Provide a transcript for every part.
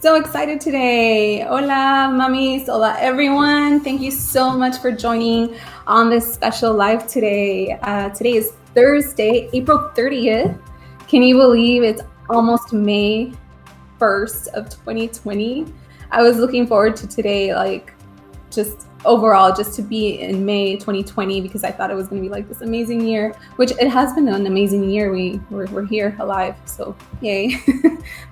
So excited today. Hola, mamis. Hola, everyone. Thank you so much for joining on this special live today. Today is Thursday, April 30th. Can you believe it's almost May 1st of 2020? I was looking forward to today, just overall, just to be in May 2020, because I thought it was going to be like this amazing year, which it has been an amazing year. We're here alive, so yay.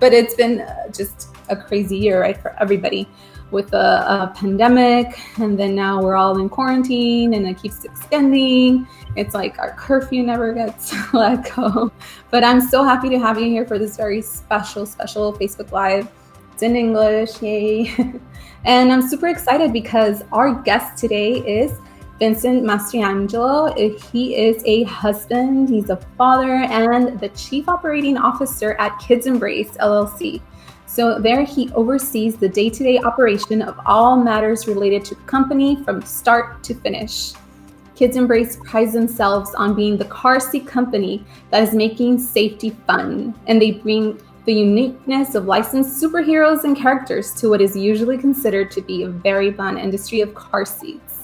But it's been just a crazy year, right, for everybody, with a pandemic, and then now we're all in quarantine and it keeps extending. It's like our curfew never gets let go. But I'm so happy to have you here for this very special Facebook Live. It's in English, yay. And I'm super excited because our guest today is Vincent Mastriangelo. He is a husband, he's a father, and the Chief Operating Officer at KidsEmbrace, LLC. So there he oversees the day-to-day operation of all matters related to the company from start to finish. KidsEmbrace prides themselves on being the car seat company that is making safety fun, and they bring the uniqueness of licensed superheroes and characters to what is usually considered to be a very bland industry of car seats.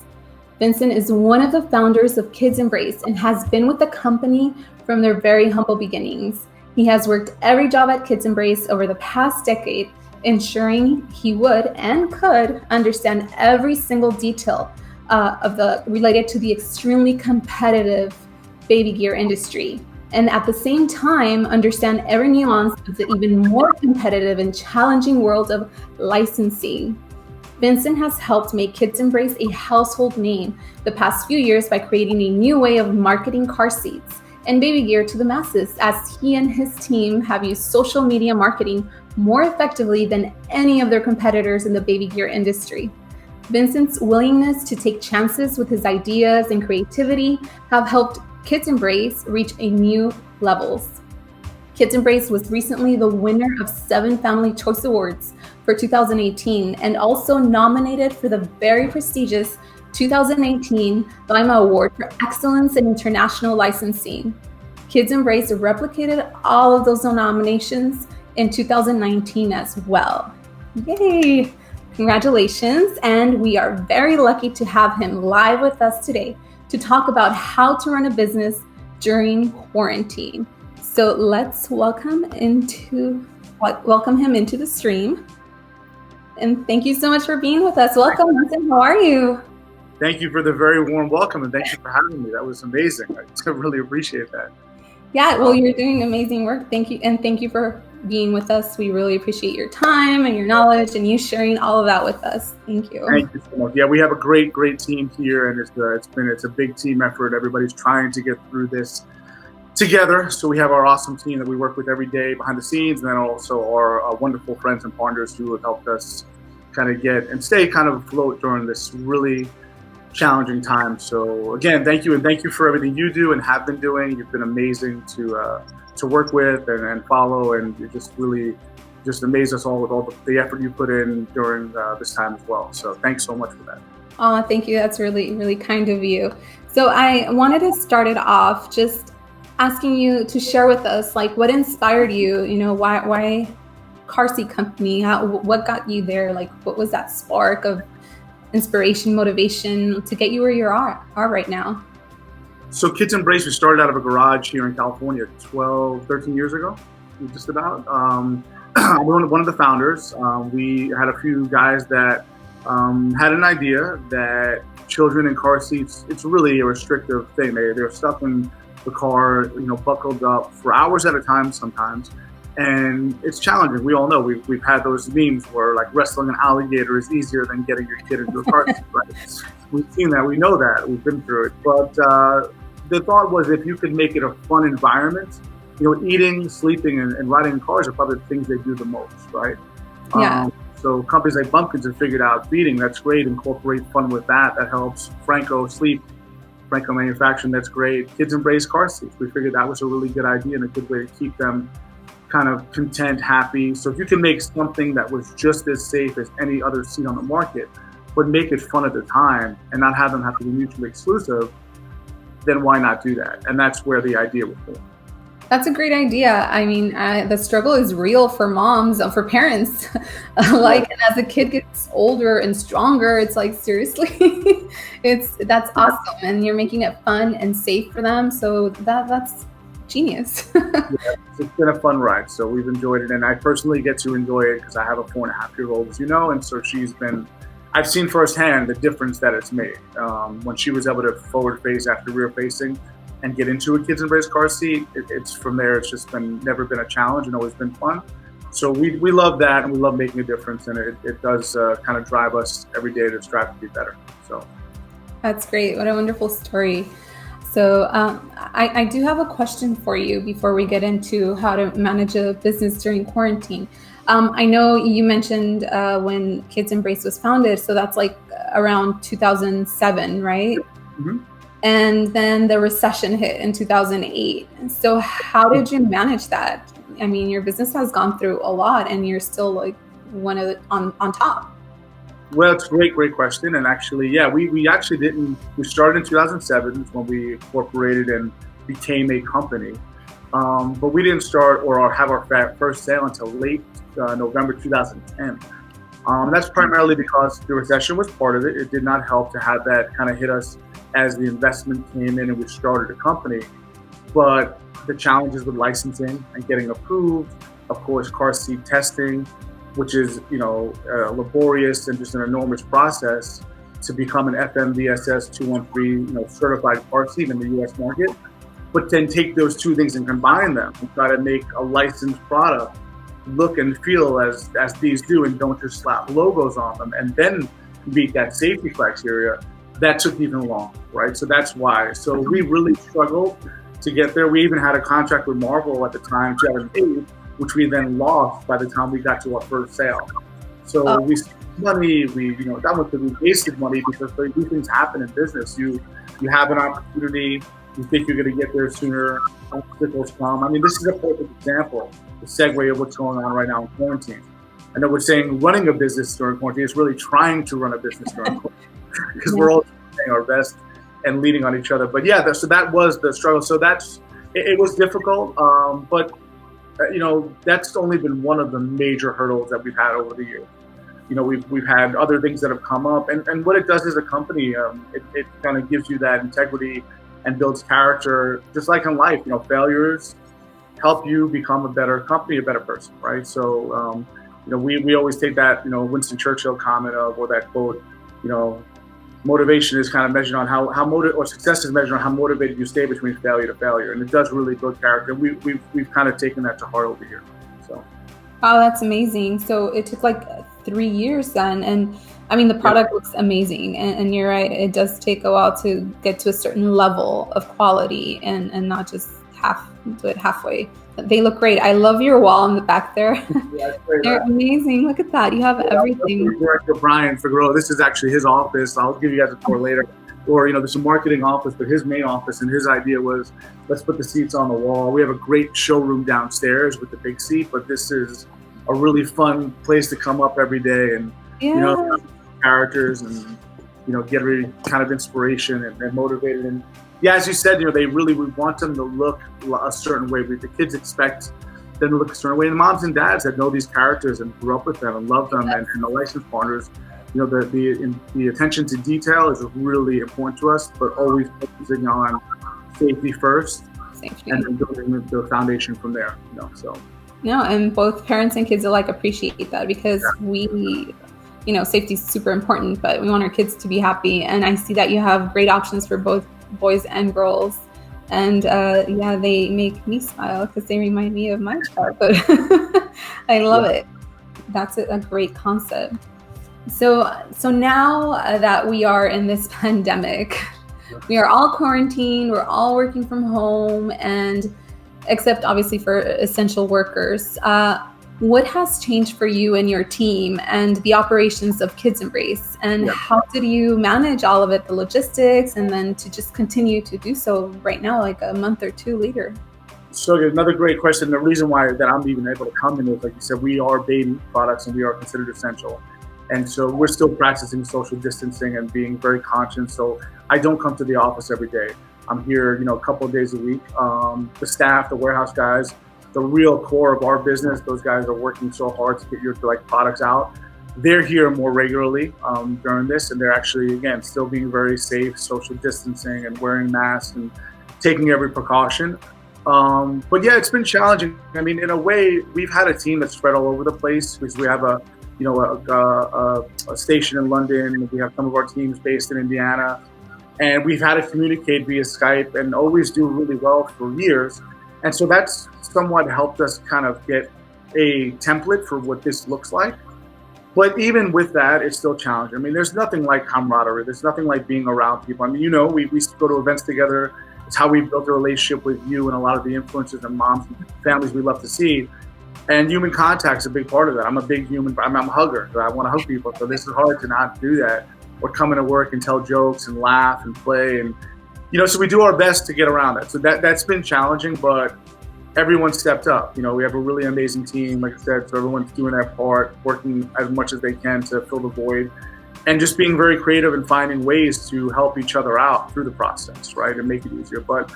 Vincent is one of the founders of KidsEmbrace and has been with the company from their very humble beginnings. He has worked every job at KidsEmbrace over the past decade, ensuring he would and could understand every single detail related to the extremely competitive baby gear industry, and at the same time understand every nuance of the even more competitive and challenging world of licensing. Vincent has helped make KidsEmbrace a household name the past few years by creating a new way of marketing car seats and baby gear to the masses, as he and his team have used social media marketing more effectively than any of their competitors in the baby gear industry. Vincent's willingness to take chances with his ideas and creativity have helped KidsEmbrace reach a new levels. KidsEmbrace was recently the winner of 7 Family Choice Awards for 2018 and also nominated for the very prestigious 2018 Lima Award for Excellence in International Licensing. KidsEmbrace replicated all of those nominations in 2019 as well. Yay! Congratulations, and we are very lucky to have him live with us today to talk about how to run a business during quarantine. So let's welcome him into the stream. And thank you so much for being with us. Welcome, Vincent. How are you? Thank you for the very warm welcome, and thank you for having me. That was amazing. I really appreciate that. Yeah, well, you're doing amazing work. Thank you, and thank you for being with us. We really appreciate your time and your knowledge and you sharing all of that with us. Thank you. Thank you so much. Yeah, we have a great team here, and it's a big team effort. Everybody's trying to get through this together. So we have our awesome team that we work with every day behind the scenes, and then also our wonderful friends and partners who have helped us kind of get and stay kind of afloat during this really challenging time. So again, thank you, and thank you for everything you do and have been doing. You've been amazing to work with and follow, and you just really just amaze us all with all the effort you put in during this time as well. So thanks so much for that. Oh, thank you. That's really, really kind of you. So I wanted to start it off just asking you to share with us, like, what inspired you, why car seat company? What got you there? Like, what was that spark of inspiration, motivation to get you where you are right now? So KidsEmbrace, we started out of a garage here in California 13 years ago, just about. I'm one of the founders. We had a few guys that had an idea that children in car seats, it's really a restrictive thing. They're stuck in the car, buckled up for hours at a time sometimes. And it's challenging. We all know we've had those memes where like wrestling an alligator is easier than getting your kid into a car seat. Right? We've seen that. We know that. We've been through it. But the thought was, if you could make it a fun environment, eating, sleeping, and riding in cars are probably the things they do the most, right? Yeah. So companies like Bumpkins have figured out feeding. That's great. Incorporate fun with that. That helps. Franco Sleep, Franco Manufacturing. That's great. KidsEmbrace car seats. We figured that was a really good idea and a good way to keep them kind of content, happy. So if you can make something that was just as safe as any other seat on the market, but make it fun at the time and not have them have to be mutually exclusive, then why not do that? And that's where the idea was born. That's a great idea. I mean, the struggle is real for moms, for parents. Yeah, Like, and as the kid gets older and stronger, it's like seriously, that's awesome, and you're making it fun and safe for them. So that's genius. yeah, it's been a fun ride. So we've enjoyed it, and I personally get to enjoy it because I have a 4.5-year-old, as you know, and so she's been. I've seen firsthand the difference that it's made when she was able to forward face after rear facing and get into a KidsEmbrace car seat. It's from there. It's just been never been a challenge and always been fun. So we love that, and we love making a difference, and it does kind of drive us every day to strive to be better. So. That's great. What a wonderful story. So I do have a question for you before we get into how to manage a business during quarantine. I know you mentioned when KidsEmbrace was founded, so that's like around 2007, right? Mhm. And then the recession hit in 2008. So how did you manage that? I mean, your business has gone through a lot, and you're still like one of the, on top. Well, it's a great question. And actually, yeah, we actually didn't, we started in 2007 when we incorporated and became a company. But we didn't start or have our first sale until late November 2010. That's primarily because the recession was part of it. It did not help to have that kind of hit us as the investment came in and we started a company. But the challenges with licensing and getting approved, of course, car seat testing, which is laborious and just an enormous process to become an FMVSS 213 certified car seat in the U.S. market. But then take those two things and combine them and try to make a licensed product look and feel as these do, and don't just slap logos on them and then meet that safety criteria. That took even longer, right? So that's why. So we really struggled to get there. We even had a contract with Marvel at the time, 2008, which we then lost by the time we got to our first sale. So we saved money. That was we wasted money because these things happen in business. You have an opportunity. You think you're going to get there sooner. Obstacles come. I mean, this is a perfect example, the segue of what's going on right now in quarantine. I know we're saying running a business during quarantine is really trying to run a business during quarantine because we're all doing our best and leaning on each other. But yeah, so that was the struggle. So it was difficult, but that's only been one of the major hurdles that we've had over the years. We've had other things that have come up, and what it does as a company, it kind of gives you that integrity and builds character, just like in life. Failures help you become a better company, a better person, right? So, we always take that, Winston Churchill comment or that quote, motivation is kind of measured on or success is measured on how motivated you stay between failure to failure, and it does really build character. We've kind of taken that to heart over here. So. Wow, that's amazing. So it took like 3 years then, and I mean the product looks amazing, and you're right. It does take a while to get to a certain level of quality, and not just do it halfway. They look great. I love your wall in the back there. Yeah, great, They're amazing. Look at that. You have everything. Director Brian Figueroa. This is actually his office. I'll give you guys a tour later. Or there's a marketing office, but his main office, and his idea was, let's put the seats on the wall. We have a great showroom downstairs with the big seat, but this is a really fun place to come up every day and characters and get really kind of inspiration and motivated. And yeah, as you said, we want them to look a certain way. The kids expect them to look a certain way. And the moms and dads that know these characters and grew up with them and love them, and the license partners, the attention to detail is really important to us, but always focusing on safety first, and then building the foundation from there. So. No, and both parents and kids alike appreciate that, because safety is super important, but we want our kids to be happy. And I see that you have great options for both boys and girls. And they make me smile because they remind me of my childhood. I love it. That's a great concept. So now that we are in this pandemic, we are all quarantined, we're all working from home, and except obviously for essential workers. What has changed for you and your team and the operations of KidsEmbrace? And how did you manage all of it, the logistics, and then to just continue to do so right now, like a month or two later? So another great question. The reason why that I'm even able to come in is, like you said, we are baby products and we are considered essential. And so we're still practicing social distancing and being very conscious. So I don't come to the office every day. I'm here, a couple of days a week. The staff, the warehouse guys, the real core of our business, those guys are working so hard to get your products out. They're here more regularly during this, and they're actually, again, still being very safe, social distancing and wearing masks and taking every precaution. But yeah, it's been challenging. I mean, in a way, we've had a team that's spread all over the place because we have a station in London. We have some of our teams based in Indiana, and we've had to communicate via Skype and always do really well for years. And so that's somewhat helped us kind of get a template for what this looks like. But even with that, it's still challenging. I mean, there's nothing like camaraderie. There's nothing like being around people. I mean, we go to events together. It's how we built a relationship with you and a lot of the influencers and moms and families we love to see. And human contact's a big part of that. I'm a big I'm a hugger. So I want to hug people. So this is hard to not do that or come into work and tell jokes and laugh and play. And, so we do our best to get around that. So that's been challenging, but everyone stepped up. We have a really amazing team, like I said, so everyone's doing their part, working as much as they can to fill the void, and just being very creative and finding ways to help each other out through the process, right, and make it easier. But,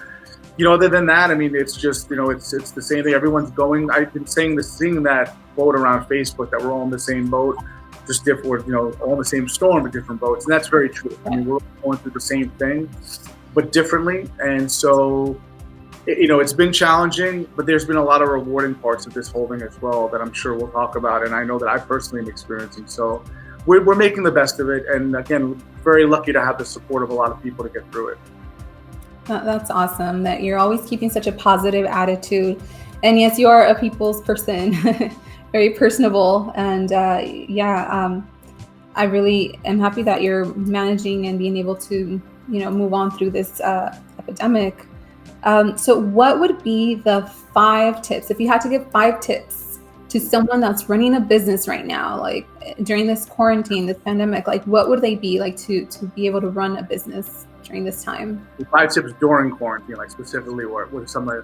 other than that, I mean, it's just, it's the same thing. Everyone's going. I've been seeing that quote around Facebook that we're all in the same boat, just different, all in the same storm with different boats, and that's very true. I mean, we're all going through the same thing, but differently, and so. It's been challenging, but there's been a lot of rewarding parts of this whole thing as well that I'm sure we'll talk about, and I know that I personally am experiencing. So we're making the best of it, and again, very lucky to have the support of a lot of people to get through it. That's awesome that you're always keeping such a positive attitude. And yes, you are a people's person, very personable. And I really am happy that you're managing and being able to, move on through this epidemic. So what would be the 5 tips, if you had to give 5 tips to someone that's running a business right now, like during this quarantine, this pandemic, like what would they be like to be able to run a business during this time? 5 tips during quarantine, like specifically what somebody,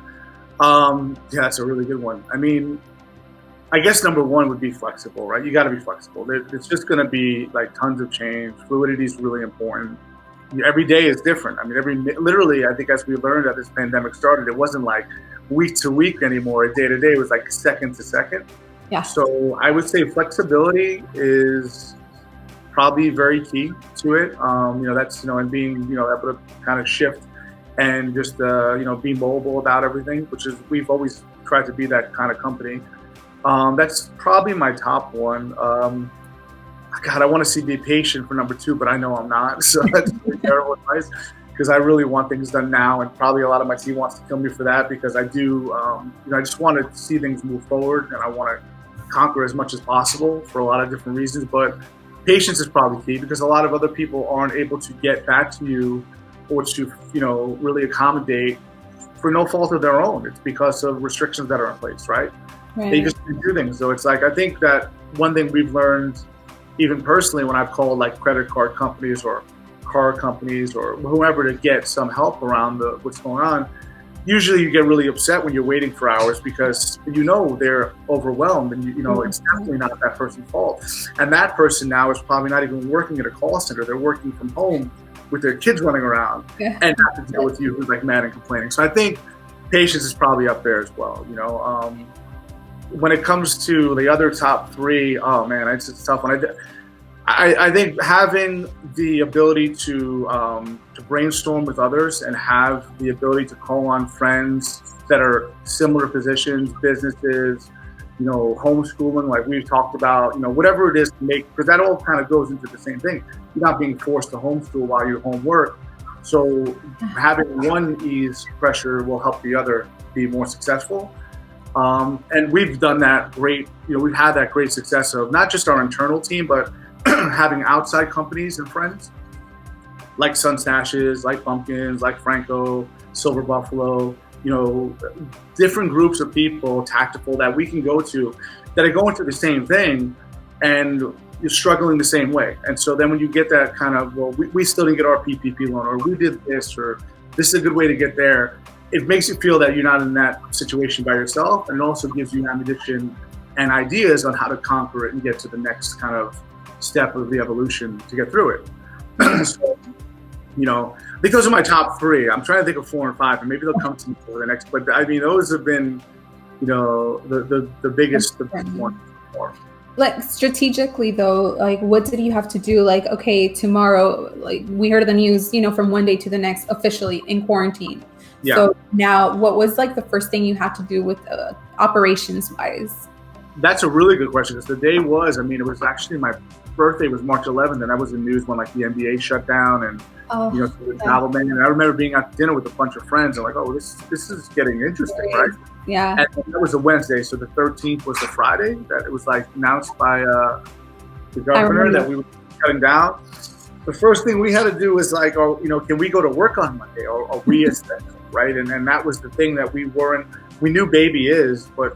yeah, that's a really good one. I mean, I guess number 1 would be flexible, right? You got to be flexible. It's just going to be like tons of change. Fluidity is really important. Every day is different. I mean, literally, I think as we learned as this pandemic started, it wasn't like week to week anymore. Day to day, it was like second to second. Yeah. So I would say flexibility is probably very key to it. That's, and being, able to kind of shift and just, be mobile about everything, which is, we've always tried to be that kind of company. That's probably my top one. God, I want to be patient for number 2, but I know I'm not. So that's really terrible advice because I really want things done now, and probably a lot of my team wants to kill me for that because I do. I just want to see things move forward, and I want to conquer as much as possible for a lot of different reasons. But patience is probably key because a lot of other people aren't able to get back to you or to really accommodate for no fault of their own. It's because of restrictions that are in place, right? They just can't do things. So it's like I think that one thing we've learned. Even personally, when I've called like credit card companies or car companies or whoever to get some help around what's going on, usually you get really upset when you're waiting for hours because they're overwhelmed and it's definitely not that person's fault. And that person now is probably not even working at a call center. They're working from home with their kids running around and have to deal with you who's like mad and complaining. So I think patience is probably up there as well. When it comes to the other top 3, oh man, it's a tough one. I think having the ability to brainstorm with others and have the ability to call on friends that are similar positions, businesses, homeschooling, like we've talked about, whatever it is to make, because that all kind of goes into the same thing. You're not being forced to homeschool while you're homework. So having one ease pressure will help the other be more successful. And we've done that great, we've had that great success of not just our internal team, but having outside companies and friends like Sun Stashes, like Pumpkins, like Franco, Silver Buffalo, different groups of people, tactical, that we can go to that are going through the same thing and you're struggling the same way. And so then when you get that kind of, well, we still didn't get our PPP loan, or we did this, or this is a good way to get there. It makes you feel that you're not in that situation by yourself, and it also gives you ammunition and ideas on how to conquer it and get to the next kind of step of the evolution to get through it. So, I think those are my top three. I'm trying to think of 4 and 5, and maybe they'll come to me for the next. But I mean, those have been, the biggest ones. Like strategically though, like what did you have to do? Like, okay, tomorrow, like we heard the news, from one day to the next, officially in quarantine. Yeah. So now, what was like the first thing you had to do with operations wise? That's a really good question. Because the day was, it was actually my birthday was March 11th, and that was the news when like the NBA shut down and the travel ban. And I remember being at dinner with a bunch of friends and like, oh, this is getting interesting, right? Yeah. And that was a Wednesday, so the 13th was the Friday that it was like announced by the governor that we were shutting down. The first thing we had to do was like, can we go to work on Monday? Or are we essential, right? And that was the thing that we weren't. We knew baby is, but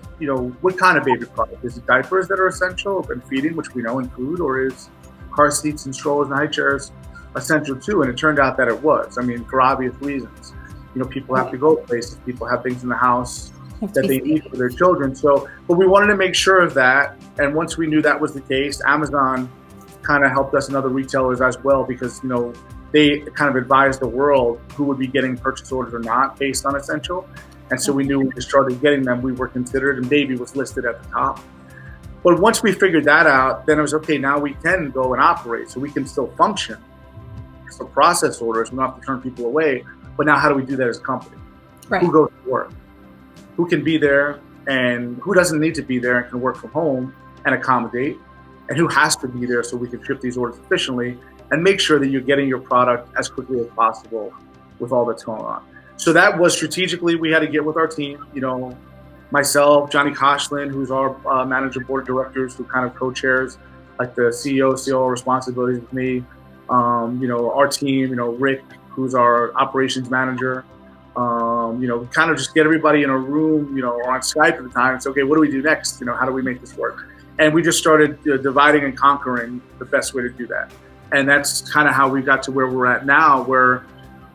what kind of baby product? Is it diapers that are essential and feeding, which we know, and food, or is car seats and strollers and high chairs essential too? And it turned out that it was. For obvious reasons. People have to go places. People have things in the house that they need for their children. So, but we wanted to make sure of that. And once we knew that was the case, Amazon kind of helped us and other retailers as well, because, they kind of advised the world who would be getting purchase orders or not based on essential. And so we knew when we started getting them, we were considered, and baby was listed at the top. But once we figured that out, then it was, okay, now we can go and operate. So we can still function. So process orders, we don't have to turn people away. But now how do we do that as a company? Right. Who goes to work? Who can be there and who doesn't need to be there and can work from home and accommodate? And who has to be there so we can ship these orders efficiently and make sure that you're getting your product as quickly as possible with all that's going on. So that was strategically, we had to get with our team, myself, Johnny Koshlin, who's our manager, board of directors, who kind of co-chairs like the CEO, COO responsibilities with me. Our team, Rick, who's our operations manager, kind of just get everybody in a room, on Skype at the time. It's okay, what do we do next? How do we make this work? And we just started dividing and conquering the best way to do that. And that's kind of how we got to where we're at now, where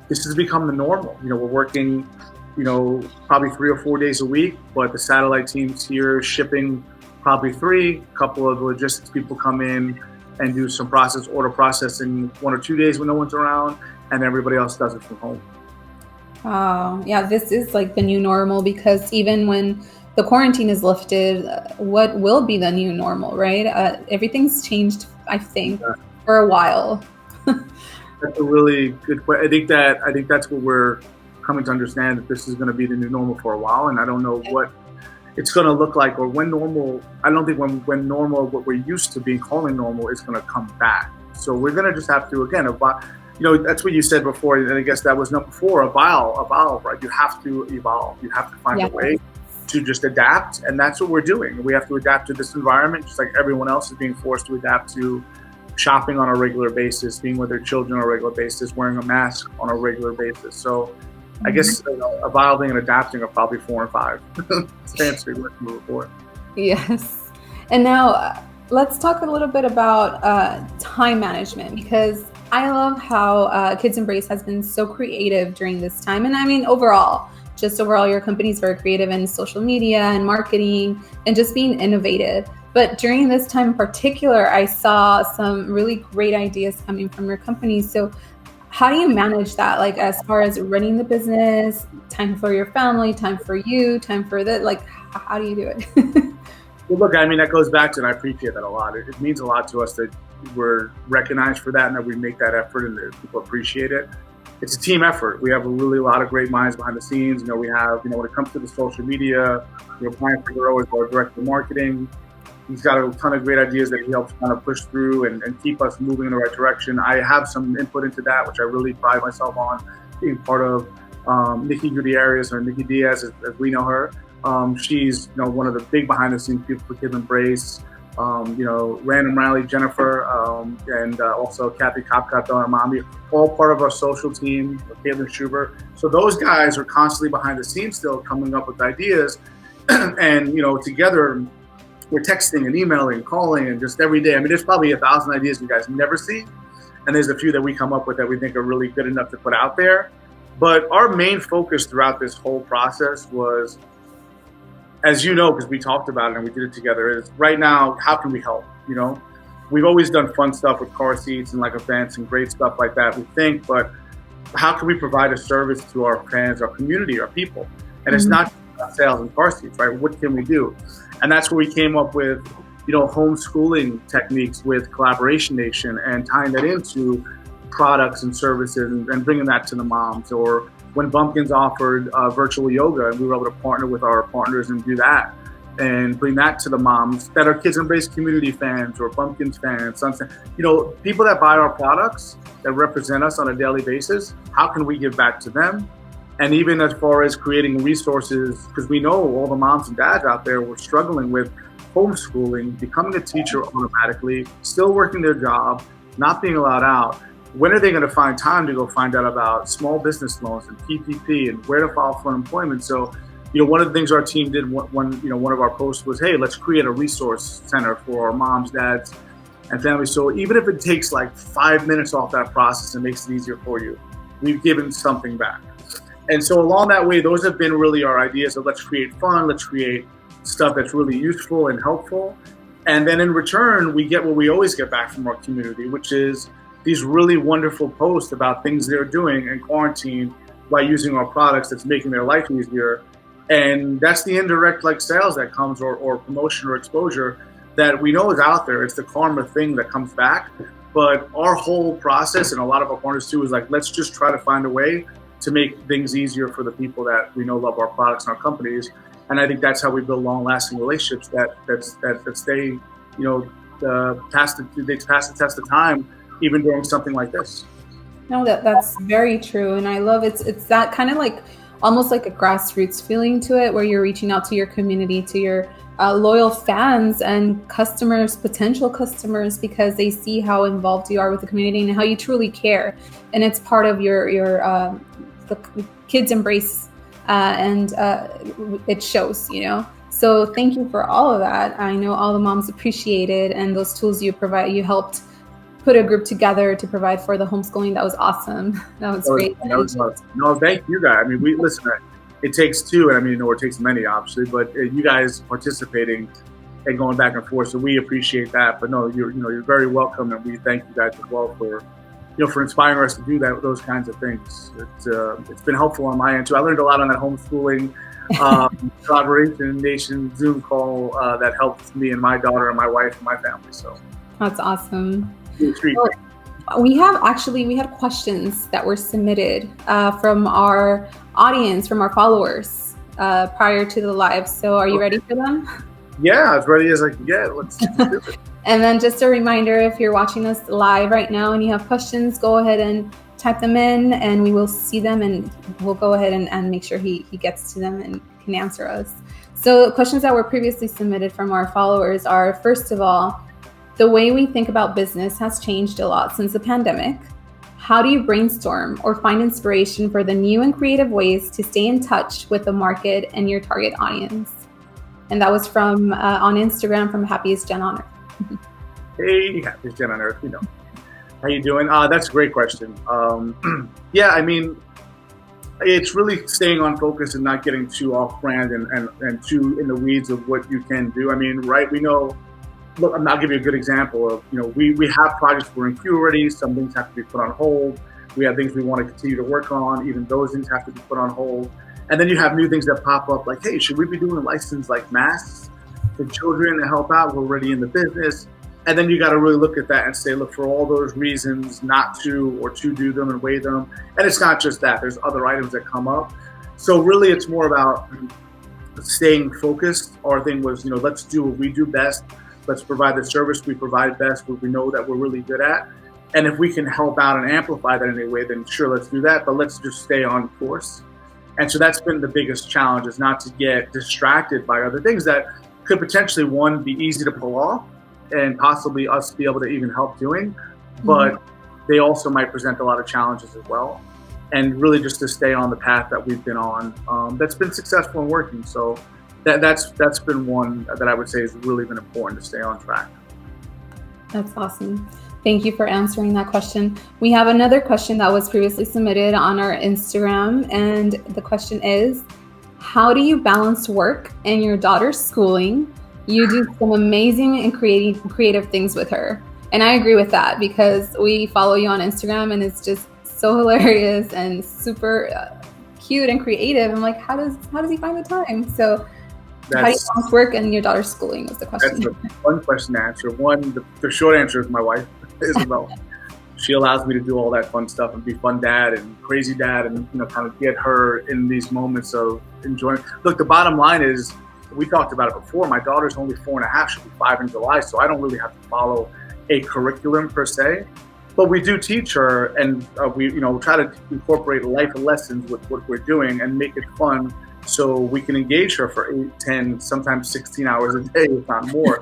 this has become the normal. We're working, probably 3 or 4 days a week, but the satellite team's here shipping probably 3. A couple of logistics people come in and do some order processing 1 or 2 days when no one's around, and everybody else does it from home. Yeah, this is like the new normal, because even when the quarantine is lifted, what will be the new normal, right? Everything's changed, I think, for a while. That's a really good question. I think that's what we're coming to understand, that this is going to be the new normal for a while, and I don't know what it's going to look like or when normal. I don't think when normal, what we're used to being calling normal, is going to come back. So we're going to just have to, again, that's what you said before, and I guess that was number 4, evolve, right? You have to evolve. You have to find a way to just adapt, and that's what we're doing. We have to adapt to this environment, just like everyone else is being forced to adapt to shopping on a regular basis, being with their children on a regular basis, wearing a mask on a regular basis. So I guess evolving and adapting are probably 4 and 5. Fancy what you moving forward. Yes. And now let's talk a little bit about time management, because I love how KidsEmbrace has been so creative during this time. And overall, your company is very creative in social media and marketing and just being innovative. But during this time in particular, I saw some really great ideas coming from your company. So how do you manage that? Like, as far as running the business, time for your family, time for you, time for that, like, how do you do it? Well, look, that goes back to, and I appreciate that a lot. It means a lot to us that we're recognized for that and that we make that effort and that people appreciate it. It's a team effort. We have a lot of great minds behind the scenes. We have, when it comes to the social media, Brian Figueroa is our director of marketing. He's got a ton of great ideas that he helps kind of push through and keep us moving in the right direction. I have some input into that, which I really pride myself on, being part of Nikki Gutierrez, or Nikki Diaz, as we know her. She's one of the big behind the scenes people for KidsEmbrace. Random Riley, Jennifer, and also Kathy Kopkato and Mommy, all part of our social team, Caitlin Schubert. So those guys are constantly behind the scenes still coming up with ideas. And, together we're texting and emailing, calling, and just every day. There's probably 1,000 ideas you guys never see. And there's a few that we come up with that we think are really good enough to put out there. But our main focus throughout this whole process was, as you know, because we talked about it and we did it together, is right now, how can we help? We've always done fun stuff with car seats and like events and great stuff like that, we think, but how can we provide a service to our fans, our community, our people? And it's not just about sales and car seats, right? What can we do? And that's where we came up with, homeschooling techniques with Collaboration Nation and tying that into products and services and bringing that to the moms. Or when Bumpkins offered virtual yoga, and we were able to partner with our partners and do that and bring that to the moms that are KidsEmbrace community fans or Bumpkins fans, people that buy our products that represent us on a daily basis. How can we give back to them? And even as far as creating resources, because we know all the moms and dads out there were struggling with homeschooling, becoming a teacher automatically, still working their job, not being allowed out. When are they going to find time to go find out about small business loans and PPP and where to file for unemployment? So, one of the things our team did, one of our posts was, hey, let's create a resource center for our moms, dads, and families. So even if it takes like 5 minutes off that process and makes it easier for you, we've given something back. And so along that way, those have been really our ideas of let's create fun, let's create stuff that's really useful and helpful. And then in return, we get what we always get back from our community, which is these really wonderful posts about things they're doing in quarantine by using our products that's making their life easier. And that's the indirect sales that comes or promotion or exposure that we know is out there. It's the karma thing that comes back. But our whole process and a lot of our partners too is let's just try to find a way to make things easier for the people that we know love our products and our companies. And I think that's how we build long-lasting relationships that stay, they pass the test of time, even during something like this. No, that's very true. And I love it's that kind of almost like a grassroots feeling to it, where you're reaching out to your community, to your loyal fans and customers, potential customers, because they see how involved you are with the community and how you truly care. And it's part of your the KidsEmbrace, and it shows, So thank you for all of that. I know all the moms appreciate it, and those tools you provide, you helped put a group together to provide for the homeschooling. That was awesome. That was great. No, thank you guys. I mean, listen, it takes two, and it takes many, obviously, but you guys participating and going back and forth, so we appreciate that. But no, you're very welcome, and we thank you guys as well for inspiring us to do those kinds of things. It's been helpful on my end too. I learned a lot on that homeschooling Collaboration Nation Zoom call that helped me and my daughter and my wife and my family. So that's awesome. Well, we had questions that were submitted from our audience, from our followers prior to the live. So are you ready for them? Yeah, as ready as I can get. Let's do it. And then just a reminder, if you're watching us live right now and you have questions, go ahead and type them in and we will see them, and we'll go ahead and make sure he gets to them and can answer us. So questions that were previously submitted from our followers are, first of all, the way we think about business has changed a lot since the pandemic. How do you brainstorm or find inspiration for the new and creative ways to stay in touch with the market and your target audience? And that was from on Instagram from Happiest Jen on Earth. Hey, Happiest Jen on Earth, How you doing? That's a great question. Yeah, it's really staying on focus and not getting too off brand and too in the weeds of what you can do. Right, we know. Look, I'll give you a good example of, we have projects we're in queue already. Some things have to be put on hold. We have things we want to continue to work on. Even those things have to be put on hold. And then you have new things that pop up like, hey, should we be doing a license like masks for children to help out? We're already in the business. And then you got to really look at that and say, look, for all those reasons not to or to do them and weigh them. And it's not just that. There's other items that come up. So really it's more about staying focused. Our thing was, let's do what we do best. Let's provide the service we provide best, what we know that we're really good at. And if we can help out and amplify that in any way, then sure, let's do that. But let's just stay on course. And so that's been the biggest challenge, is not to get distracted by other things that could potentially, one, be easy to pull off and possibly us be able to even help doing. But they also might present a lot of challenges as well. And really just to stay on the path that we've been on, that's been successful and working. So that's been one that I would say has really been important to stay on track. That's awesome. Thank you for answering that question. We have another question that was previously submitted on our Instagram, and the question is, how do you balance work and your daughter's schooling? You do some amazing and creative things with her. And I agree with that, because we follow you on Instagram and it's just so hilarious and super cute and creative. I'm like, how does he find the time? So how do you balance work and your daughter's schooling was the question. That's a fun question to answer. The short answer is my wife, Isabel. She allows me to do all that fun stuff and be fun dad and crazy dad and, kind of get her in these moments of enjoying. Look, the bottom line is, we talked about it before, my daughter's only 4.5, she'll be 5 in July, so I don't really have to follow a curriculum per se. But we do teach her, and we try to incorporate life lessons with what we're doing and make it fun so we can engage her for 8, 10, sometimes 16 hours a day, if not more.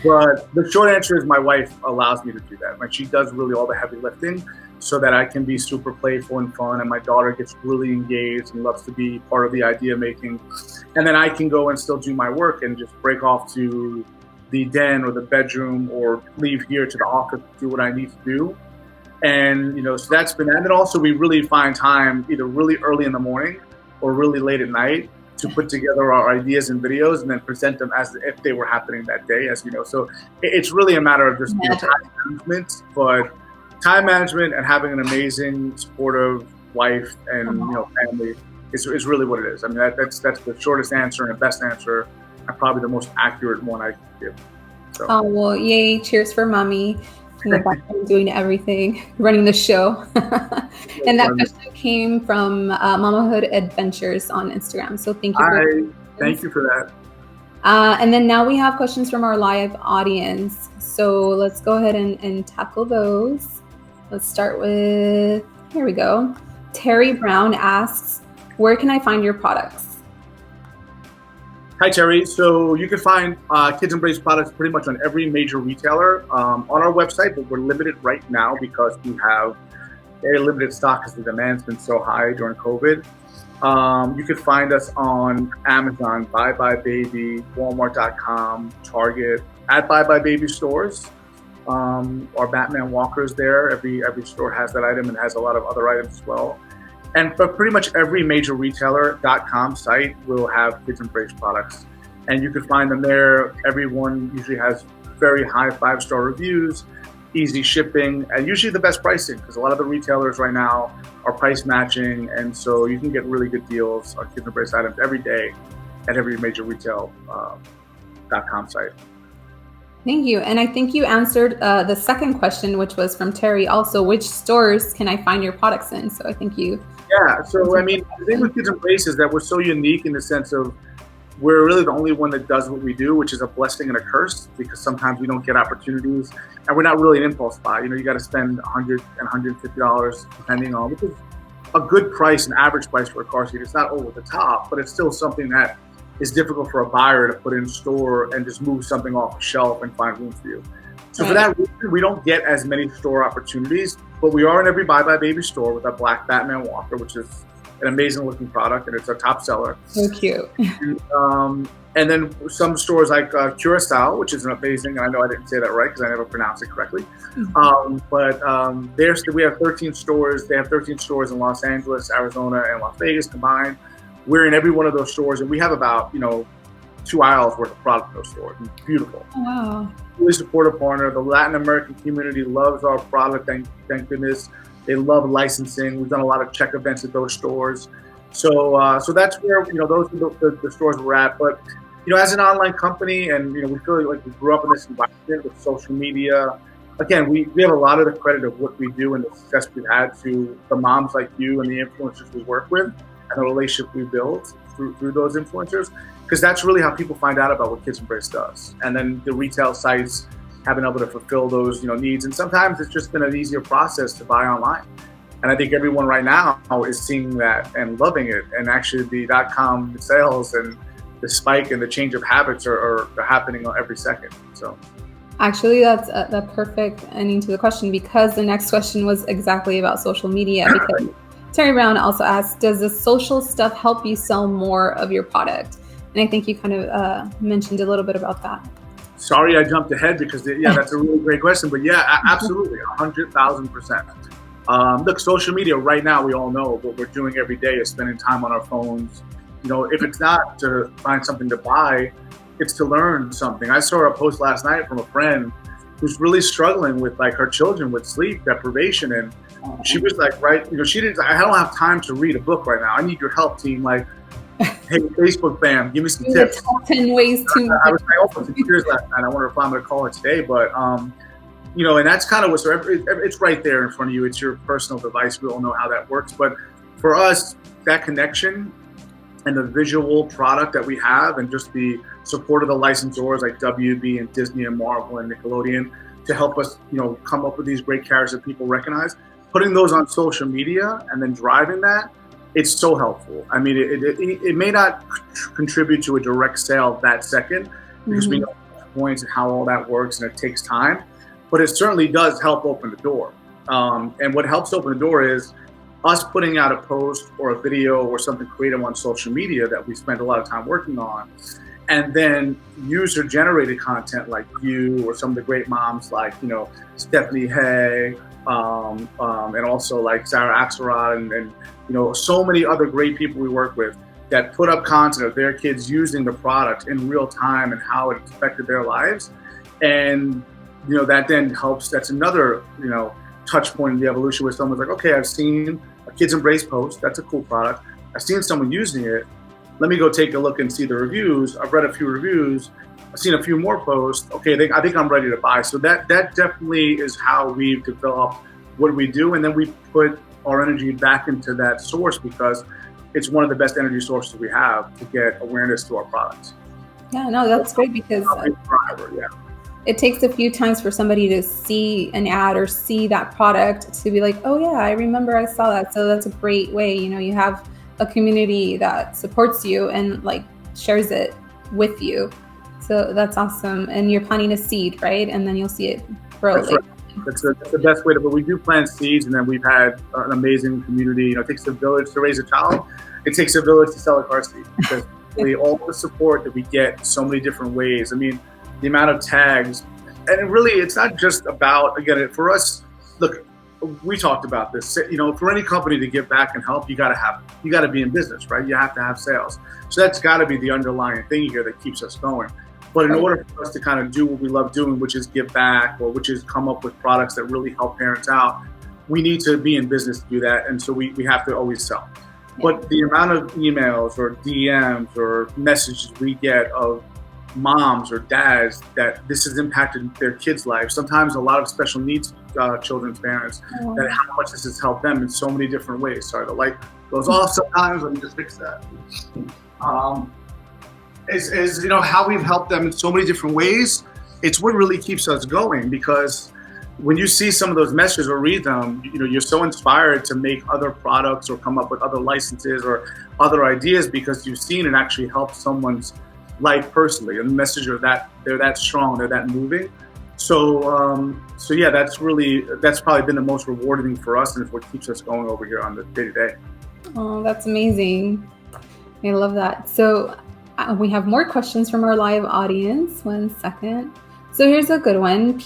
But the short answer is my wife allows me to do that. Like, she does really all the heavy lifting so that I can be super playful and fun, and my daughter gets really engaged and loves to be part of the idea making. And then I can go and still do my work and just break off to the den or the bedroom or leave here to the office to do what I need to do. And, so that's been, and then also we really find time either really early in the morning or really late at night to put together our ideas and videos and then present them as if they were happening that day, as you know. So it's really a matter of just time management, but time management and having an amazing, supportive wife and family is really what it is. I mean, that's the shortest answer and the best answer, and probably the most accurate one I can give. So. Oh, well, yay! Cheers for mommy. In the background, doing everything, running the show. And that question came from Mamahood Adventures on Instagram. So thank you. Thank you for that. And then now we have questions from our live audience. So let's go ahead and tackle those. Let's start with, here we go. Terry Brown asks, where can I find your products? Hi, Terry. So you can find KidsEmbrace products pretty much on every major retailer on our website, but we're limited right now because we have very limited stock because the demand's been so high during COVID. You can find us on Amazon, Bye Bye Baby, Walmart.com, Target, at Bye Bye Baby stores. Our Batman walkers there. Every store has that item and has a lot of other items as well. And for pretty much every major retailer.com site will have KidsEmbrace products. And you can find them there. Everyone usually has very high 5-star reviews, easy shipping, and usually the best pricing, because a lot of the retailers right now are price matching. And so you can get really good deals on KidsEmbrace items every day at every major retail.com site. Thank you. And I think you answered the second question, which was from Terry also, which stores can I find your products in? So I think you... Yeah, so I mean, the thing with KidsEmbrace is that we're so unique in the sense of we're really the only one that does what we do, which is a blessing and a curse, because sometimes we don't get opportunities and we're not really an impulse buy. You got to spend $100 and $150 depending on, which is a good price, an average price for a car seat. It's not over the top, but it's still something that is difficult for a buyer to put in store and just move something off a shelf and find room for you. So for that reason, we don't get as many store opportunities, but we are in every Bye Bye Baby store with a black Batman walker, which is an amazing looking product, and it's our top seller. So cute. And then some stores like Curacao, which is amazing, and I know I didn't say that right because I never pronounced it correctly. We have 13 stores. They have 13 stores in Los Angeles, Arizona, and Las Vegas combined. We're in every one of those stores, and we have about 2 aisles worth of product in those stores. It's beautiful. Oh, wow. Really supportive partner. The Latin American community loves our product. Thank goodness. They love licensing. We've done a lot of check events at those stores. So that's where those are the stores we're at. But as an online company, and we feel like we grew up in this environment with social media. Again, we have a lot of the credit of what we do and the success we've had to the moms like you and the influencers we work with and the relationship we build through those influencers. Because that's really how people find out about what KidsEmbrace does. And then the retail sites have been able to fulfill those needs. And sometimes it's just been an easier process to buy online. And I think everyone right now is seeing that and loving it. And actually the .com sales and the spike and the change of habits are happening every second. So actually, that's the perfect ending to the question, because the next question was exactly about social media. Because Terry Brown also asked, does the social stuff help you sell more of your product? And I think you kind of mentioned a little bit about that. Sorry, I jumped ahead because that's a really great question. But yeah, absolutely, 100,000%. Look, social media right now, we all know what we're doing every day is spending time on our phones. If it's not to find something to buy, it's to learn something. I saw a post last night from a friend who's really struggling with her children with sleep deprivation, and She was like, right, she didn't. I don't have time to read a book right now. I need your help, team. Like, hey, Facebook fam, give me some tips. Top 10 ways to. I was almost in tears last night. I wonder if I'm going to call her today, but and that's kind of it's right there in front of you. It's your personal device. We all know how that works, but for us, that connection and the visual product that we have, and just the support of the licensors like WB and Disney and Marvel and Nickelodeon to help us, come up with these great characters that people recognize. Putting those on social media and then driving that, it's so helpful. I mean, it may not contribute to a direct sale that second, because we know the points and how all that works, and it takes time, but it certainly does help open the door. And what helps open the door is us putting out a post or a video or something creative on social media that we spend a lot of time working on, and then user-generated content like you or some of the great moms like, Stephanie Hay, and also like Sarah Axelrod and so many other great people we work with that put up content of their kids using the product in real time and how it affected their lives. And, that then helps. That's another, touch point in the evolution where someone's like, okay, I've seen a KidsEmbrace post. That's a cool product. I've seen someone using it. Let me go take a look and see the reviews. I've read a few reviews. I've seen a few more posts. Okay, I think I'm ready to buy. So that definitely is how we've developed what we do. And then we put our energy back into that source because it's one of the best energy sources we have to get awareness to our products. Yeah, no, that's great because it takes a few times for somebody to see an ad or see that product to be like, oh yeah, I remember I saw that. So that's a great way. You have a community that supports you and like shares it with you. So that's awesome. And you're planting a seed, right? And then you'll see it grow. That's right. That's the best way but we do plant seeds, and then we've had an amazing community. It takes a village to raise a child. It takes a village to sell a car seat, because all the support that we get in so many different ways. I mean, the amount of tags, and it's not just about, again, for us, look, we talked about this, for any company to give back and help, you got to be in business, right? You have to have sales. So that's got to be the underlying thing here that keeps us going. But in order for us to kind of do what we love doing, which is give back, or which is come up with products that really help parents out, we need to be in business to do that. And so we have to always sell. But the amount of emails or DMs or messages we get of moms or dads that this has impacted their kids' life, sometimes a lot of special needs children's parents, that how much this has helped them in so many different ways. Sorry, the light goes off sometimes. Let me just fix that. Is how we've helped them in so many different ways. It's what really keeps us going, because when you see some of those messages or read them, you're so inspired to make other products or come up with other licenses or other ideas because you've seen it actually help someone's life personally, and the messages are that they're that strong, they're that moving. So yeah, that's probably been the most rewarding thing for us, and it's what keeps us going over here on the day-to-day. Oh, that's amazing. I love that. So we have more questions from our live audience. 1 second. So here's a good one.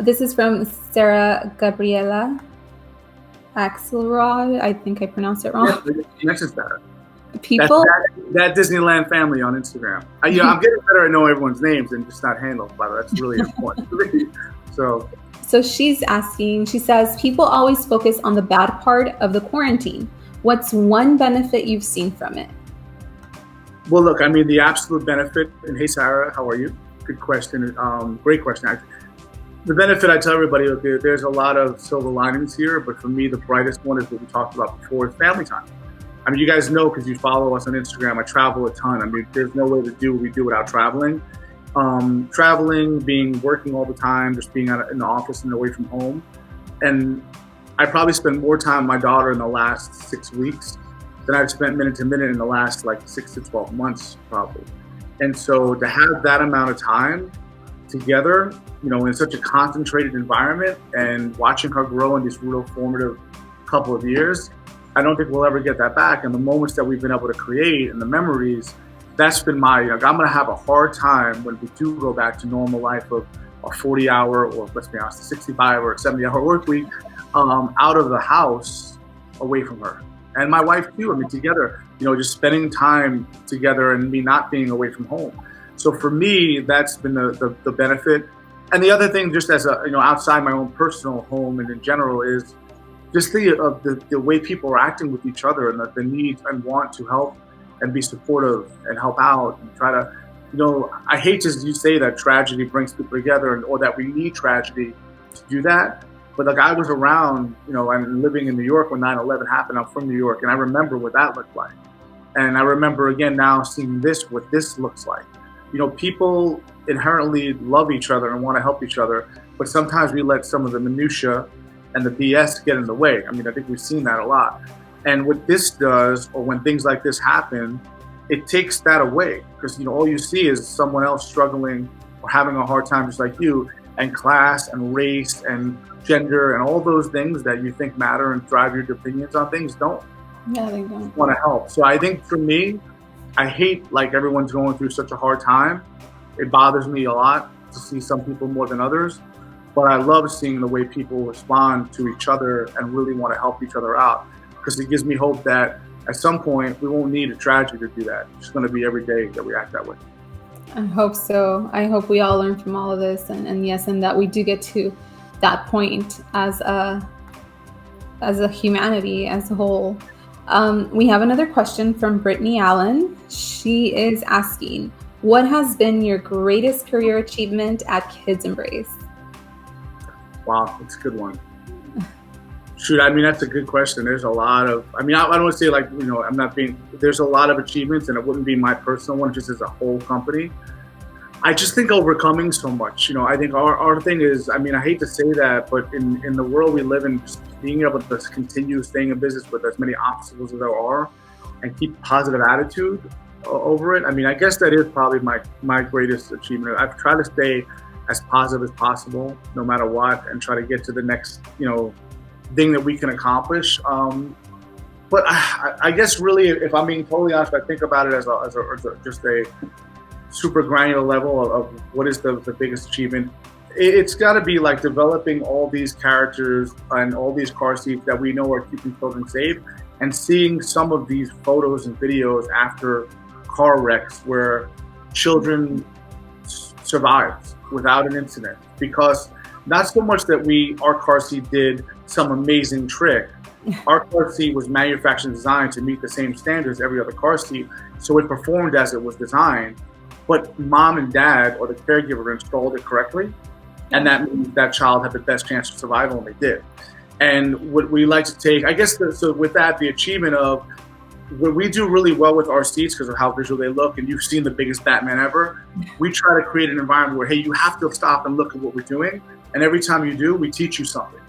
This is from Sarah Gabriela Axelrod. I think I pronounced it wrong. Yes, it's better. People? That Disneyland family on Instagram. I'm getting better at knowing everyone's names and just not handles, by the way. That's really important. So she's asking, she says, people always focus on the bad part of the quarantine. What's one benefit you've seen from it? Well, look, I mean, the absolute benefit, and hey, Sarah, how are you? Good question. Great question. The benefit, I tell everybody, okay, there's a lot of silver linings here, but for me, the brightest one is what we talked about before, is family time. I mean, you guys know, because you follow us on Instagram, I travel a ton. I mean, there's no way to do what we do without traveling. Working all the time, just being in the office and away from home. And I probably spent more time with my daughter in the last 6 weeks than I've spent minute to minute in the last 6 to 12 months, probably. And so to have that amount of time together, in such a concentrated environment, and watching her grow in this real formative couple of years, I don't think we'll ever get that back. And the moments that we've been able to create and the memories, that's been I'm going to have a hard time when we do go back to normal life of a 40-hour, or let's be honest, a 65 or a 70-hour work week, out of the house, away from her. And my wife too, I mean, together, just spending time together and me not being away from home. So for me, that's been the benefit. And the other thing, just as outside my own personal home and in general, is just the way people are acting with each other, and the need and want to help and be supportive and help out and try to, I hate to you say that tragedy brings people together, or that we need tragedy to do that. But like, I was around, and living in New York when 9/11 happened. I'm from New York, and I remember what that looked like. And I remember again now seeing what this looks like. People inherently love each other and want to help each other, but sometimes we let some of the minutia and the BS get in the way. I think we've seen that a lot. And what this does, or when things like this happen, it takes that away, because all you see is someone else struggling or having a hard time just like you, and class and race and gender and all those things that you think matter and drive your opinions on things don't. Yeah, they don't want to help. So I think for me, I hate like everyone's going through such a hard time. It bothers me a lot to see some people more than others, but I love seeing the way people respond to each other and really want to help each other out, because it gives me hope that at some point we won't need a tragedy to do that. It's going to be every day that we act that way. I hope so. I hope we all learn from all of this, and yes, and that we do get to that point as a humanity as a whole. We have another question from Brittany Allen. She is asking, what has been your greatest career achievement at KidsEmbrace? Wow, that's a good one. Shoot, that's a good question. There's a lot of, I don't want to say like, there's a lot of achievements, and it wouldn't be my personal one just as a whole company. I just think overcoming so much. I think our thing is, I hate to say that, but in the world we live in, just being able to continue staying in business with as many obstacles as there are and keep positive attitude over it. I guess that is probably my greatest achievement. I've tried to stay as positive as possible, no matter what, and try to get to the next, thing that we can accomplish. But I guess really, if I'm being totally honest, I think about it as just a super granular level of what is the biggest achievement. It's got to be like developing all these characters and all these car seats that we know are keeping children safe, and seeing some of these photos and videos after car wrecks where children survived without an incident, because not so much that our car seat did some amazing trick. Our car seat was manufactured and designed to meet the same standards as every other car seat, so it performed as it was designed. But mom and dad or the caregiver installed it correctly, and that means that child had the best chance of survival, and they did. And what we like to take, I guess, so with that, the achievement of what we do really well with our seats, because of how visual they look, and you've seen the biggest Batman ever, we try to create an environment where, hey, you have to stop and look at what we're doing, and every time you do, we teach you something.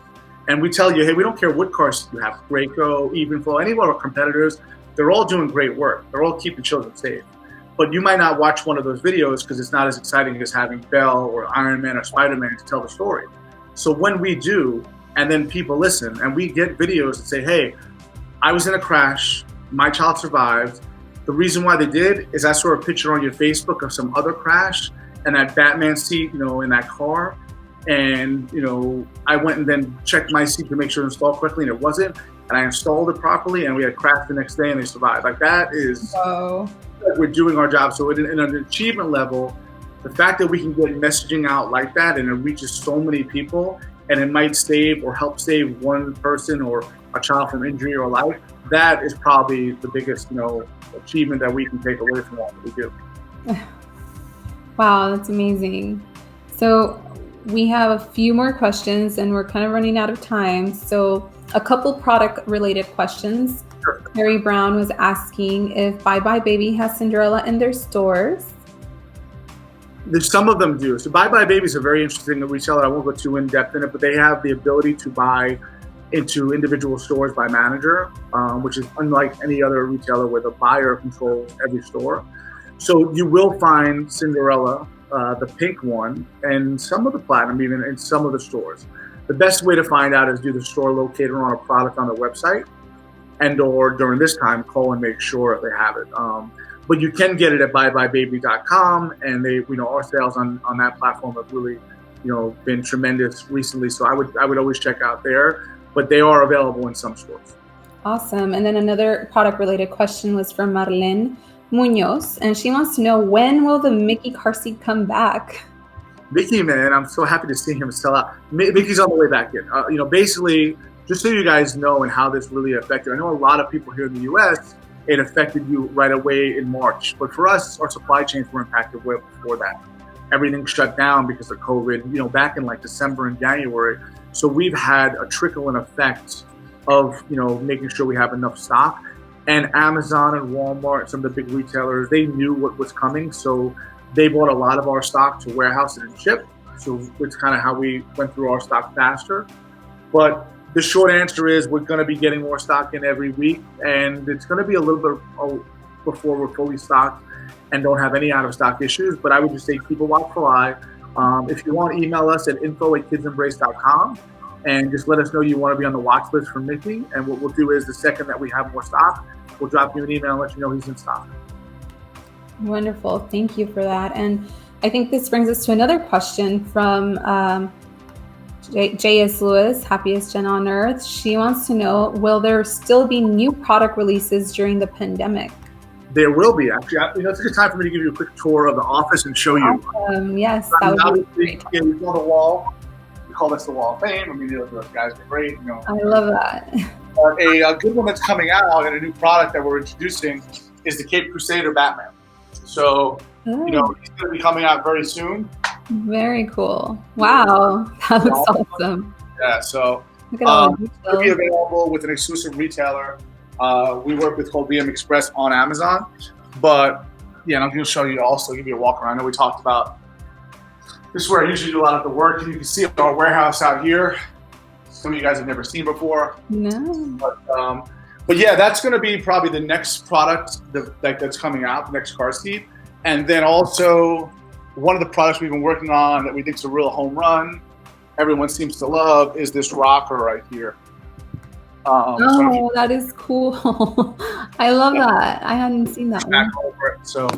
And we tell you, hey, we don't care what cars you have, Graco, Evenflow, any of our competitors, they're all doing great work. They're all keeping children safe. But you might not watch one of those videos because it's not as exciting as having Belle or Iron Man or Spider-Man to tell the story. So when we do, and then people listen, and we get videos that say, hey, I was in a crash, my child survived. The reason why they did is I saw a picture on your Facebook of some other crash and that Batman seat, in that car. And, I went and then checked my seat to make sure it installed correctly, and it wasn't. And I installed it properly, and we had crash the next day, and they survived. Like, that is, we're doing our job. So in an achievement level, the fact that we can get messaging out like that, and it reaches so many people, and it might save or help save one person or a child from injury or life, that is probably the biggest, achievement that we can take away from what we do. Wow, that's amazing. So we have a few more questions, and we're kind of running out of time. So a couple product related questions. Sure. Harry Brown was asking if Bye Bye Baby has Cinderella in their stores. Some of them do. So Bye Bye Baby is a very interesting retailer. I won't go too in depth in it, but they have the ability to buy into individual stores by manager, which is unlike any other retailer where the buyer controls every store. So you will find Cinderella, the pink one, and some of the platinum even in some of the stores. The best way to find out is do the store locator on a product on the website, and or during this time call and make sure they have it. But you can get it at buyebuybaby.com, and they, our sales on that platform have really, been tremendous recently. So I would always check out there, but they are available in some stores. Awesome. And then another product related question was from Marlene Munoz, and she wants to know, when will the Mickey car seat come back? Mickey, man, I'm so happy to see him sell out. Mickey's on the way back in. Basically, just so you guys know and how this really affected. I know a lot of people here in the U.S., it affected you right away in March. But for us, our supply chains were impacted way before that. Everything shut down because of COVID, back in like December and January. So we've had a trickle-in effect of, making sure we have enough stock. And Amazon and Walmart, some of the big retailers, they knew what was coming. So they bought a lot of our stock to warehouse it and ship. So it's kind of how we went through our stock faster. But the short answer is we're going to be getting more stock in every week. And it's going to be a little bit before we're fully stocked and don't have any out of stock issues. But I would just say keep a watchful eye. If you want, email us at info@kidsembrace.com and just let us know you want to be on the watch list for Mickey. And what we'll do is the second that we have more stock, we'll drop you an email and let you know he's in stock. Wonderful. Thank you for that. And I think this brings us to another question from J.S. Lewis, happiest Jen on earth. She wants to know, will there still be new product releases during the pandemic? There will be, actually. It's a good time for me to give you a quick tour of the office and show you. Awesome. Yes, that would be great. Yeah, we saw the wall. We call this the Wall of Fame. I mean, those guys are great. I love that. But a good one that's coming out and a new product that we're introducing is the Cape Crusader Batman. So, he's going to be coming out very soon. Very cool. Wow. That looks awesome. Yeah, so it'll be available with an exclusive retailer we work with called KidsEmbrace on Amazon. But, yeah, I'm going to show you also, give you a walk around. I know we talked about, this is where I usually do a lot of the work. And you can see our warehouse out here. Some of you guys have never seen before. No. But yeah, that's going to be probably the next product that's coming out, the next car seat. And then also one of the products we've been working on that we think is a real home run, everyone seems to love, is this rocker right here. That is cool. I love that. I hadn't seen that one. So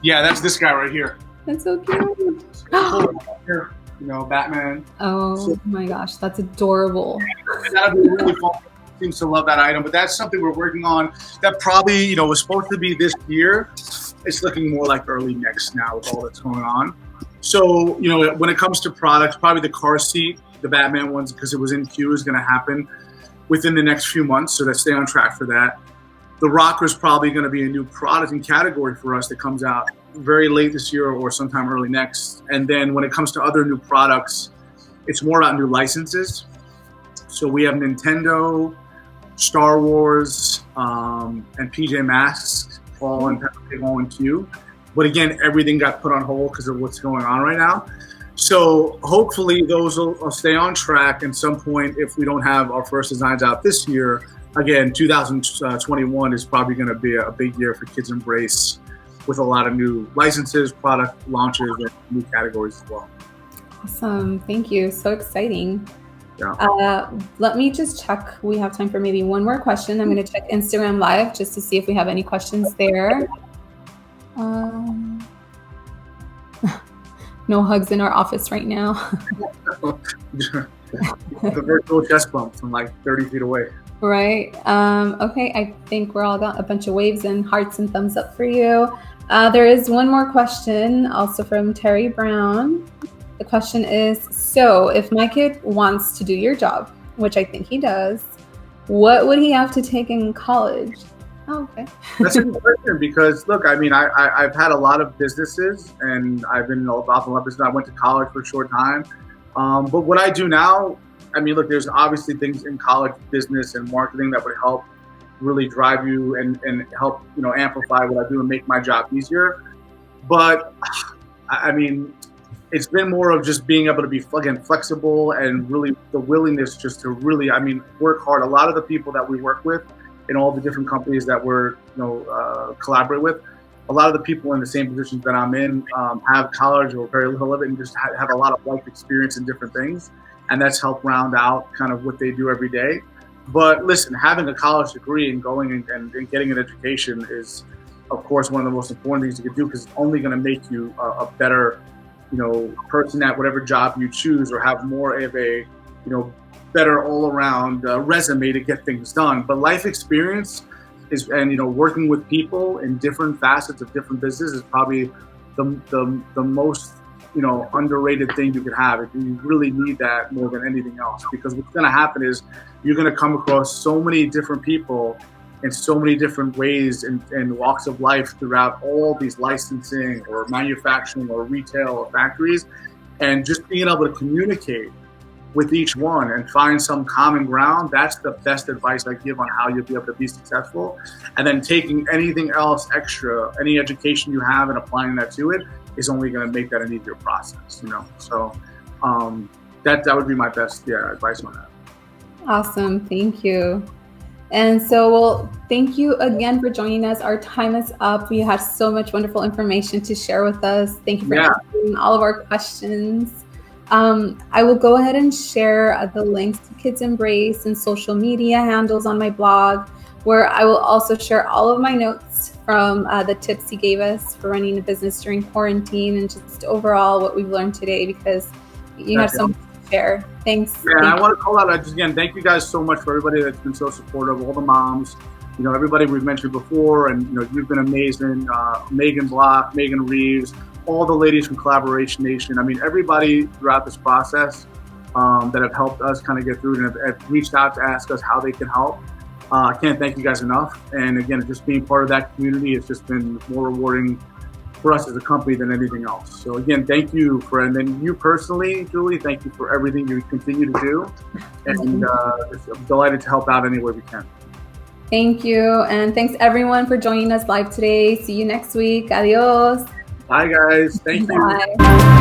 yeah, that's this guy right here. That's so cute. Here, Batman. Oh my gosh, that's adorable. That'll be really fun. Seems to love that item, but that's something we're working on that probably, was supposed to be this year. It's looking more like early next now with all that's going on. So, when it comes to products, probably the car seat, the Batman ones, because it was in queue, is going to happen within the next few months. So let's stay on track for that. The rocker is probably going to be a new product and category for us that comes out very late this year or sometime early next. And then when it comes to other new products, it's more about new licenses. So we have Nintendo, Star Wars, and PJ Masks all in queue. But again, everything got put on hold because of what's going on right now. So hopefully those will stay on track. At some point, if we don't have our first designs out this year, again, 2021 is probably going to be a big year for KidsEmbrace with a lot of new licenses, product launches, and new categories as well. Awesome. Thank you. So exciting. Yeah. Let me just check. We have time for maybe one more question. I'm going to check Instagram Live just to see if we have any questions there. No hugs in our office right now. The virtual chest bump from like 30 feet away. Right. Okay. I think we're all got a bunch of waves and hearts and thumbs up for you. There is one more question also from Terry Brown. The question is, so if my kid wants to do your job, which I think he does, what would he have to take in college? Oh, okay. That's a good question because, look, I mean, I've had a lot of businesses and I've been involved in a lot of business. I went to college for a short time. But what I do now, I mean, look, there's obviously things in college, business and marketing that would help really drive you and help, amplify what I do and make my job easier. But I mean, it's been more of just being able to be flexible and really the willingness just to really, work hard. A lot of the people that we work with in all the different companies that we're, collaborate with, a lot of the people in the same positions that I'm in have college or very little of it and just have a lot of life experience in different things. And that's helped round out kind of what they do every day. But listen, having a college degree and going and getting an education is, of course, one of the most important things you can do because it's only going to make you a better, person at whatever job you choose or have more of a, better all-around resume to get things done. But life experience is, and working with people in different facets of different businesses is probably the most underrated thing you could have. You really need that more than anything else, because what's going to happen is you're going to come across so many different people in so many different ways and walks of life throughout all these licensing or manufacturing or retail or factories. And just being able to communicate with each one and find some common ground, that's the best advice I give on how you'll be able to be successful. And then taking anything else extra, any education you have and applying that to it is only going to make that an easier process, So that would be my best advice on that. Awesome. Thank you. And so, well, thank you again for joining us. Our time is up. We had so much wonderful information to share with us. Thank you for answering all of our questions. I will go ahead and share the links to KidsEmbrace and social media handles on my blog, where I will also share all of my notes from the tips he gave us for running a business during quarantine and just overall what we've learned today, because you have so much to share. Thanks. Yeah, and I want to call out, just again, thank you guys so much for everybody that's been so supportive, all the moms, everybody we've mentioned before, and you've been amazing. Megan Block, Megan Reeves, all the ladies from Collaboration Nation. I mean, everybody throughout this process that have helped us kind of get through it and have reached out to ask us how they can help. I can't thank you guys enough. And again, just being part of that community has just been more rewarding for us as a company than anything else. So again, thank you and then you personally, Julie, thank you for everything you continue to do. And I'm delighted to help out any way we can. Thank you. And thanks everyone for joining us live today. See you next week. Adios. Bye guys. Thank you. Bye.